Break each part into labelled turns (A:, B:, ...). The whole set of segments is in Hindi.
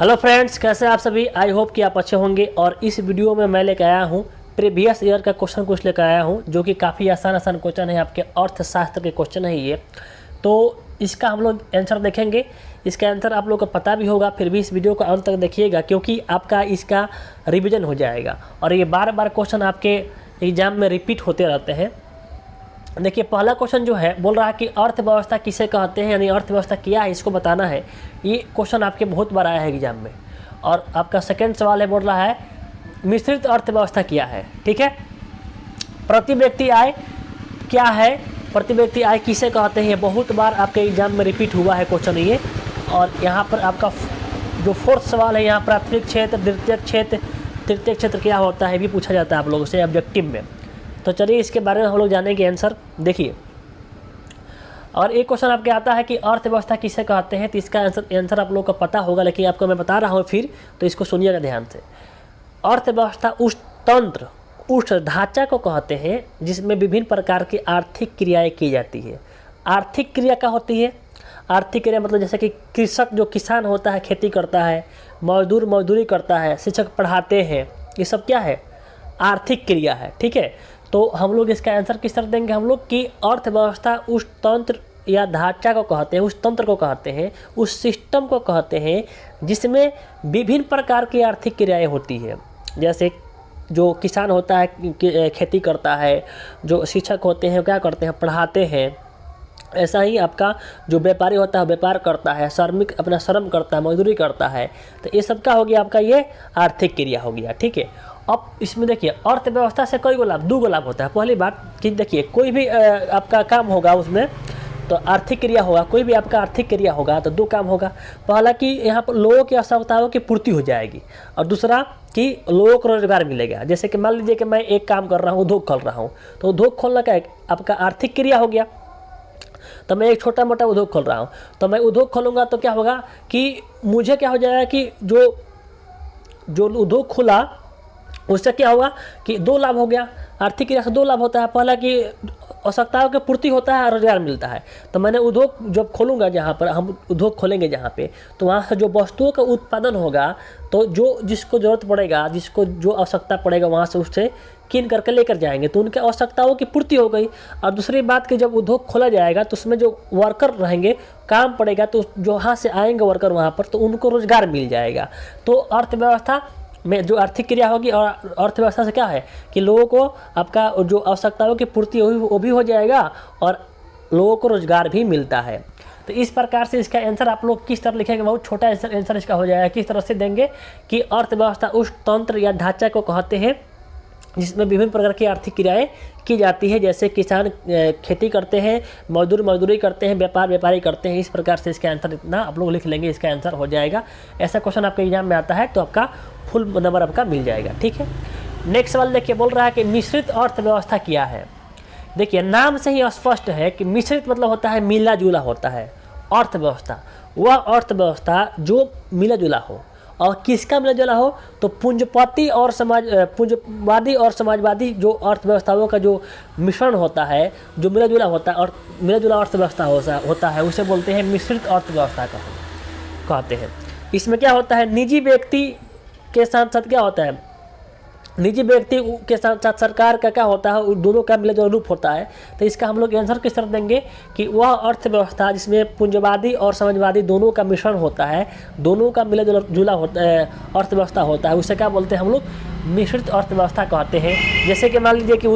A: हेलो फ्रेंड्स, कैसे आप सभी। आई होप कि आप अच्छे होंगे। और इस वीडियो में मैं लेकर आया हूँ प्रीवियस ईयर का क्वेश्चन कुछ लेकर आया हूँ, जो कि काफ़ी आसान क्वेश्चन है। आपके अर्थशास्त्र के क्वेश्चन है ये। तो इसका हम लोग आंसर देखेंगे। इसका आंसर आप लोग को पता भी होगा, फिर भी इस वीडियो को अंत तक देखिएगा, क्योंकि आपका इसका रिविजन हो जाएगा। और ये बार बार क्वेश्चन आपके एग्जाम में रिपीट होते रहते हैं। देखिए, पहला क्वेश्चन जो है बोल रहा है कि अर्थव्यवस्था किसे कहते हैं, यानी अर्थव्यवस्था क्या है, इसको बताना है। ये क्वेश्चन आपके बहुत बार आया है एग्जाम में। और आपका सेकंड सवाल है, बोल रहा है मिश्रित अर्थव्यवस्था क्या है। ठीक है, प्रति व्यक्ति आय क्या है, प्रति व्यक्ति आय किसे कहते हैं, बहुत बार आपके एग्जाम में रिपीट हुआ है क्वेश्चन ये। और यहाँ पर आपका जो फोर्थ सवाल है, यहाँ प्राथमिक क्षेत्र, द्वितीयक क्षेत्र, तृतीयक क्षेत्र क्या होता है, भी पूछा जाता है आप लोगों से ऑब्जेक्टिव में। तो चलिए इसके बारे में हम लोग जानेंगे आंसर। देखिए, और एक क्वेश्चन आपके आता है कि अर्थव्यवस्था किसे कहते हैं। तो इसका आंसर आप लोगों को पता होगा, लेकिन आपको मैं बता रहा हूँ फिर, तो इसको सुनिएगा ध्यान से। अर्थव्यवस्था उस तंत्र, उस ढांचा को कहते हैं जिसमें विभिन्न प्रकार की आर्थिक क्रियाएं की जाती है। आर्थिक क्रिया क्या होती है? आर्थिक क्रिया मतलब जैसे कि कृषक जो किसान होता है, खेती करता है, मजदूर मजदूरी करता है, शिक्षक पढ़ाते हैं, ये सब क्या है? आर्थिक क्रिया है। ठीक है, तो हम लोग इसका आंसर किस तरह देंगे हम लोग कि अर्थव्यवस्था उस तंत्र या ढांचा को कहते हैं, उस तंत्र को कहते हैं, उस सिस्टम को कहते हैं जिसमें विभिन्न प्रकार की आर्थिक क्रियाएं होती है। जैसे जो किसान होता है खेती करता है, जो शिक्षक होते हैं क्या करते हैं? पढ़ाते हैं। ऐसा ही आपका जो व्यापारी होता है व्यापार करता है, श्रमिक अपना श्रम करता है, मजदूरी करता है। तो ये सब क्या हो गया? आपका ये आर्थिक क्रिया हो गया। ठीक है, अब इसमें देखिए अर्थव्यवस्था से कई गो लाभ, दो गो लाभ होता है। पहली बात कि देखिए, कोई भी आपका काम होगा उसमें तो आर्थिक क्रिया होगा, कोई भी आपका आर्थिक क्रिया होगा तो दो काम होगा। पहला कि यहाँ पर लोगों की आवश्यकताओं की पूर्ति हो जाएगी, और दूसरा कि लोगों को रोजगार मिलेगा। जैसे कि मान लीजिए कि मैं एक काम कर रहा हूँ, उद्योग खोल रहा हूँ, तो उद्योग खोलना का आपका आर्थिक क्रिया हो गया। तो मैं एक छोटा मोटा उद्योग खोल रहा हूँ, तो मैं उद्योग खोलूँगा तो क्या होगा कि मुझे क्या हो जाएगा कि जो उद्योग खुला उससे क्या होगा कि दो लाभ हो गया। आर्थिक क्रिया से दो लाभ होता है। पहला कि आवश्यकताओं की पूर्ति होता है और रोजगार मिलता है। तो मैंने उद्योग जब खोलूँगा, जहाँ पर हम उद्योग खोलेंगे जहाँ पे, तो वहाँ से जो वस्तुओं का उत्पादन होगा, तो जो जिसको ज़रूरत पड़ेगा, जिसको जो आवश्यकता पड़ेगा, वहाँ से उससे कीन करके लेकर जाएंगे, तो उनके आवश्यकताओं की पूर्ति हो गई। और दूसरी बात कि जब उद्योग खोला जाएगा तो उसमें जो वर्कर रहेंगे, काम पड़ेगा, तो जो वहाँ से आएंगे वर्कर वहाँ पर, तो उनको रोजगार मिल जाएगा। तो अर्थव्यवस्था में जो आर्थिक क्रिया होगी, और अर्थव्यवस्था से क्या है कि लोगों को आपका जो आवश्यकताओं की पूर्ति होगी वो भी हो जाएगा, और लोगों को रोजगार भी मिलता है। तो इस प्रकार से इसका आंसर आप लोग किस तरह लिखेंगे? बहुत छोटा आंसर इसका हो जाएगा। किस तरह से देंगे कि अर्थव्यवस्था उस तंत्र या ढांचा को कहते हैं जिसमें विभिन्न प्रकार की आर्थिक क्रियाएं की जाती है। जैसे किसान खेती करते हैं, मजदूर मजदूरी करते हैं, व्यापारी करते हैं। इस प्रकार से इसका आंसर इतना आप लोग लिख लेंगे, इसका आंसर हो जाएगा। ऐसा क्वेश्चन आपके एग्जाम में आता है तो आपका फुल नंबर आपका मिल जाएगा। ठीक है, नेक्स्ट सवाल देखिए, बोल रहा है कि मिश्रित अर्थव्यवस्था क्या है। देखिए, नाम से ही स्पष्ट है कि मिश्रित मतलब होता है मिला जुला होता है। अर्थव्यवस्था वह अर्थव्यवस्था जो मिला जुला हो, और किसका मिला जुला हो? तो पूंजीवादी और समाजवादी जो अर्थव्यवस्थाओं का जो मिश्रण होता है, जो मिला जुला होता है, और मिला जुला अर्थव्यवस्था होता है, उसे बोलते हैं मिश्रित अर्थव्यवस्था कहते हैं। इसमें क्या होता है? निजी व्यक्ति के साथ साथ क्या होता है? निजी व्यक्ति के साथ साथ सरकार का क्या होता है? दोनों का मिला जुला रूप होता है। तो इसका हम लोग आंसर किस तरह देंगे कि वह अर्थव्यवस्था जिसमें पूंजीवादी और समाजवादी दोनों का मिश्रण होता है, दोनों का मिला जुला अर्थव्यवस्था होता है, उसे क्या बोलते हैं हम लोग? मिश्रित अर्थव्यवस्था कहते हैं। जैसे कि मान लीजिए कि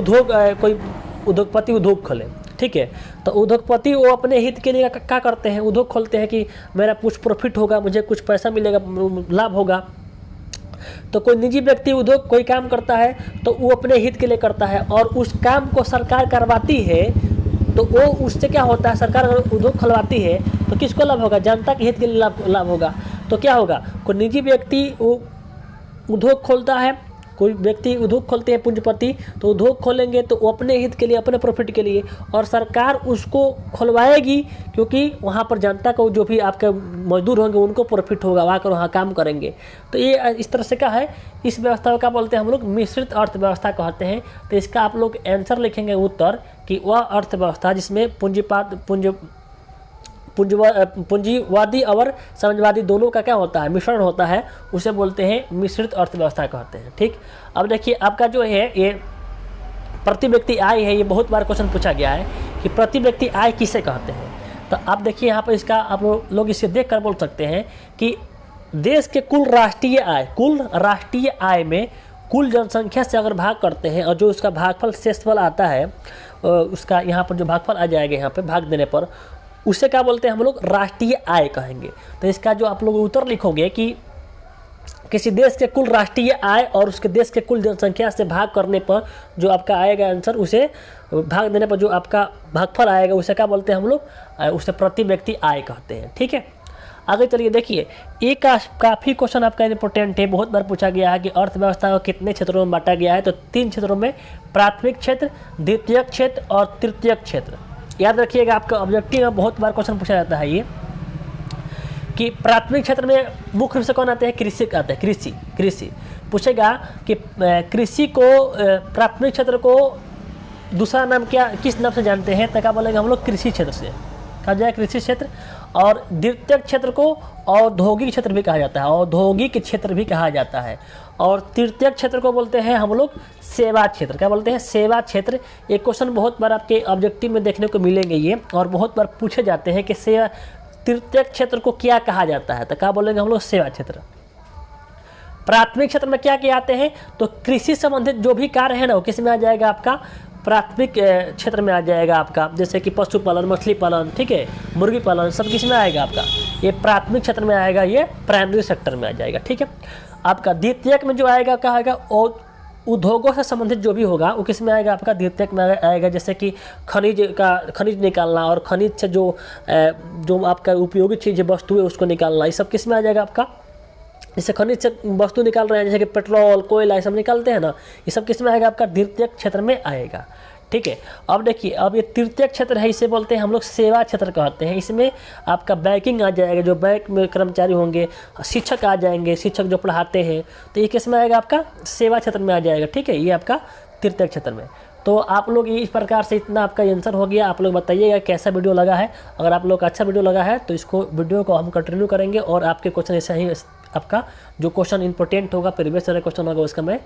A: कोई उद्योगपति उद्योग खोले, ठीक है, तो उद्योगपति वो अपने हित के लिए क्या करते हैं? उद्योग खोलते हैं कि मेरा कुछ प्रॉफिट होगा, मुझे कुछ पैसा मिलेगा, लाभ होगा। तो कोई निजी व्यक्ति उद्योग कोई काम करता है तो वो अपने हित के लिए करता है, और उस काम को सरकार करवाती है, तो वो उससे क्या होता है? सरकार अगर उद्योग खुलवाती है तो किसको लाभ होगा? जनता के हित के लिए लाभ होगा। तो क्या होगा? कोई निजी व्यक्ति उद्योग खोलता है, कोई व्यक्ति उद्योग खोलते हैं पूंजीपति, तो उद्योग खोलेंगे तो वो अपने हित के लिए, अपने प्रॉफिट के लिए, और सरकार उसको खुलवाएगी क्योंकि वहाँ पर जनता को, जो भी आपके मजदूर होंगे, उनको प्रॉफिट होगा, आकर वहाँ काम करेंगे। तो ये इस तरह से क्या है? इस व्यवस्था को क्या बोलते हैं हम लोग? मिश्रित अर्थव्यवस्था कहते हैं। तो इसका आप लोग आंसर लिखेंगे उत्तर कि वह अर्थव्यवस्था जिसमें पूंजीवादी और समाजवादी दोनों का क्या होता है, मिश्रण होता है, उसे बोलते हैं मिश्रित अर्थव्यवस्था कहते हैं। ठीक, अब देखिए आपका जो है ये प्रति व्यक्ति आय है, ये बहुत बार क्वेश्चन पूछा गया है कि प्रति व्यक्ति आय किसे कहते हैं। तो आप देखिए यहाँ पर इसका आप लोग इसे देख कर बोल सकते हैं कि देश के कुल राष्ट्रीय आय में कुल जनसंख्या से अगर भाग करते हैं और जो उसका भागफल शेषफल आता है, उसका यहाँ पर जो भागफल आ जाएगा यहाँ पे भाग देने पर, उसे क्या बोलते हैं हम लोग, राष्ट्रीय आय कहेंगे। तो इसका जो आप लोग उत्तर लिखोगे कि किसी देश के कुल राष्ट्रीय आय और उसके देश के कुल जनसंख्या से भाग करने पर जो आपका आएगा आंसर, उसे भाग देने पर जो आपका भागफल आएगा उसे क्या बोलते हैं हम लोग, उसे प्रति व्यक्ति आय कहते हैं। ठीक है, आगे चलिए देखिए, एक काफ़ी क्वेश्चन आपका इंपॉर्टेंट है, बहुत बार पूछा गया है कि अर्थव्यवस्था को कितने क्षेत्रों में बांटा गया है। तो 3 क्षेत्रों में, प्राथमिक क्षेत्र, द्वितीयक क्षेत्र और तृतीयक क्षेत्र। याद रखिएगा, आपका ऑब्जेक्टिव में बहुत बार क्वेश्चन पूछा जाता है ये कि प्राथमिक क्षेत्र में मुख्य रूप से कौन आते हैं, कृषि आते हैं। कृषि पूछेगा कि कृषि को, प्राथमिक क्षेत्र को दूसरा नाम क्या, किस नाम से जानते हैं, तो क्या बोलेंगे हम लोग, कृषि क्षेत्र से कहा जाए, कृषि क्षेत्र। और द्वितीयक क्षेत्र को औद्योगिक क्षेत्र भी कहा जाता है, औद्योगिक क्षेत्र भी कहा जाता है। और तृतीयक क्षेत्र को बोलते हैं हम लोग सेवा क्षेत्र। क्या बोलते हैं, सेवा क्षेत्र। एक क्वेश्चन बहुत बार आपके ऑब्जेक्टिव में देखने को मिलेंगे ये, और बहुत बार पूछे जाते हैं कि सेवा तृतीयक क्षेत्र को क्या कहा जाता है, तो क्या बोलेंगे हम लोग, सेवा क्षेत्र। प्राथमिक क्षेत्र में क्या क्या आते हैं, तो कृषि संबंधित जो भी कार्य है ना, वो किस में आ जाएगा, आपका प्राथमिक क्षेत्र में आ जाएगा आपका, जैसे कि पशुपालन, मछली पालन, ठीक है, मुर्गी पालन, सब किस में आएगा आपका, ये प्राथमिक क्षेत्र में आएगा, ये प्राइमरी सेक्टर में आ जाएगा। ठीक है, आपका द्वितीयक में जो आएगा क्या आएगा, और उद्योगों से संबंधित जो भी होगा वो किस में आएगा, आपका द्वितीयक में आएगा। जैसे कि खनिज निकालना और खनिज से जो आपका उपयोगी चीज़ वस्तु है उसको निकालना, ये सब किस में आ जाएगा आपका, जैसे खनिज से वस्तु निकाल रहे हैं, जैसे कि पेट्रोल, कोयला, ये सब निकालते हैं ना, ये सब किस में आएगा, आपका द्वितीयक क्षेत्र में आएगा। ठीक है, अब देखिए, अब ये तृतीयक क्षेत्र है, इसे बोलते हैं हम लोग सेवा क्षेत्र कहते हैं। इसमें आपका बैंकिंग आ जाएगा, जो बैंक में कर्मचारी होंगे, शिक्षक आ जाएंगे, शिक्षक जो पढ़ाते हैं, तो ये किस में आएगा, आपका सेवा क्षेत्र में आ जाएगा। ठीक है, ये आपका तृतीयक क्षेत्र में। तो आप लोग इस प्रकार से इतना आपका आंसर हो गया। आप लोग बताइएगा कैसा वीडियो लगा है। अगर आप लोग का अच्छा वीडियो लगा है तो इसको वीडियो को हम कंटिन्यू करेंगे, और आपके क्वेश्चन ऐसे ही, आपका जो क्वेश्चन इंपॉर्टेंट होगा, प्रीवियस वाला क्वेश्चन होगा, उसका मैं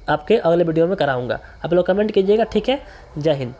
A: आपके अगले वीडियो में कराऊंगा। आप लोग कमेंट कीजिएगा। ठीक है, जय हिंद।